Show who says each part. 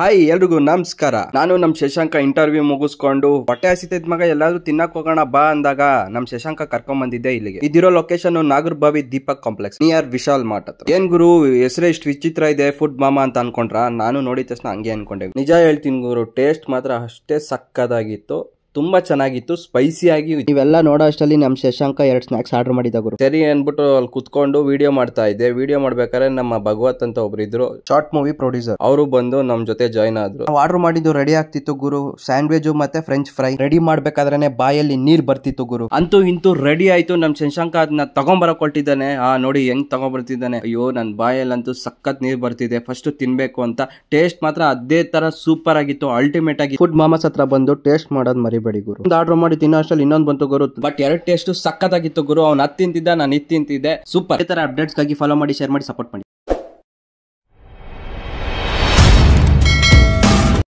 Speaker 1: Hi ಎಲ್ರಿಗೂ ನಮಸ್ಕಾರ. ನಾನು ನಮ್ ಶಶಾಂಕ ಇಂಟರ್ವ್ಯೂ ಮುಗಿಸ್ಕೊಂಡು ಹೊಟ್ಟೆ ಹಸಿತೈತ್ ಮಗ ಎಲ್ಲಾದ್ರೂ ತಿನ್ನಕ್ ಹೋಗೋಣ ಬಾ ಅಂದಾಗ ನಮ್ ಶಶಾಂಕ ಕರ್ಕೊಂಡ್ ಬಂದಿದ್ದೆ ಇಲ್ಲಿಗೆ. ಇದಿರೋ location Nagarbhavi Deepak complex near Vishal Mart ಹತ್ರ. ಏನ್ ಗುರು ಹೆಸರು ಇಷ್ಟು ವಿಚಿತ್ರ ಇದೆ ಫುಡ್ ಮಾಮಾ ಅಂತ ಅನ್ಕೊಂಡ್ರ? ನಾನು ನೋಡಿದ ತಕ್ಷಣ ಹಂಗೆ ಅನ್ಕೊಂಡೆ. ನಿಜ ಹೇಳ್ತೀನಿ ಗುರು, ಟೇಸ್ಟ್ ಮಾತ್ರ ಅಷ್ಟೇ ಸಕ್ಕದಾಗಿತ್ತು, ತುಂಬಾ ಚೆನ್ನಾಗಿತ್ತು, ಸ್ಪೈಸಿ ಆಗಿ. ನೀವೆಲ್ಲ ನೋಡೋ ಅಷ್ಟಲ್ಲಿ ನಮ್ ಶಶಾಂಕ 2 ಸ್ನಾಕ್ಸ್ ಆರ್ಡರ್ ಮಾಡಿದ ಗುರು. ಸರಿ ಅನ್ಬಿಟ್ಟು ಅಲ್ಲಿ ಕುತ್ಕೊಂಡು ವಿಡಿಯೋ ಮಾಡ್ತಾ ಇದ್ದೆ. ವಿಡಿಯೋ ಮಾಡ್ಬೇಕಾದ್ರೆ ನಮ್ಮ ಭಗವತ್ ಅಂತ ಒಬ್ರು ಇದ್ರು, ಶಾರ್ಟ್ ಮೂವಿ ಪ್ರೊಡ್ಯೂಸರ್. ಅವರು ಬಂದು ನಮ್ ಜೊತೆ ಜಾಯ್ನ್ ಆದ್ರು. ನಾವು ಆರ್ಡರ್ ಮಾಡಿದ್ದು ರೆಡಿ ಆಗ್ತಿತ್ತು ಗುರು. ಸ್ಯಾಂಡ್ವಿಚ್ ಮತ್ತೆ ಫ್ರೆಂಚ್ ಫ್ರೈ ರೆಡಿ ಮಾಡ್ಬೇಕಾದ್ರೆ ಬಾಯಲ್ಲಿ ನೀರ್ ಬರ್ತಿತ್ತು ಗುರು. ಅಂತೂ ಇಂತೂ ರೆಡಿ ಆಯ್ತು. ನಮ್ ಶಶಾಂಕ ಅದನ್ನ ತಗೊಂಬರಕ್ ಹೊರಟಿದ್ದಾನೆ. ನೋಡಿ ಹೆಂಗ್ ತಗೊಂಡ್ಬರ್ತಿದ್ದಾನೆ. ಅಯ್ಯೋ ನನ್ ಬಾಯಲ್ಲಂತೂ ಸಖತ್ ನೀರ್ ಬರ್ತಿದೆ. ಫಸ್ಟ್ ತಿನ್ಬೇಕು ಅಂತ. ಟೇಸ್ಟ್ ಮಾತ್ರ ಅದೇ ತರ ಸೂಪರ್ ಆಗಿತ್ತು, ಅಲ್ಟಿಮೇಟ್ ಆಗಿ. ಫುಡ್ ಮಾಮಾಸ್ ಹತ್ರ ಬಂದು ಟೇಸ್ಟ್ ಮಾಡೋದ್ ಮರಿಬೇಡಿ ಗುರು. ಒಂದು ಆರ್ಡರ್ ಮಾಡಿ ತಿನ್ನೋ ಅಷ್ಟಲ್ಲಿ ಇನ್ನೊಂದು ಬಂತು ಗುರು. ಬಟ್ 2 ಟೇಸ್ಟ್ ಸಕ್ಕತ್ತಾಗಿತ್ತು ಗುರು. ಅವ್ನು 10 ತಿಂತಿದ್ದ, ನಾನು 2 ತಿಂತಿದ್ದೆ. ಸೂಪರ್. ಈ ತರ ಅಪ್ಡೇಟ್ಸ್ ಗಾಗಿ ಫಾಲೋ ಮಾಡಿ, ಶೇರ್ ಮಾಡಿ, ಸಪೋರ್ಟ್ ಮಾಡಿ.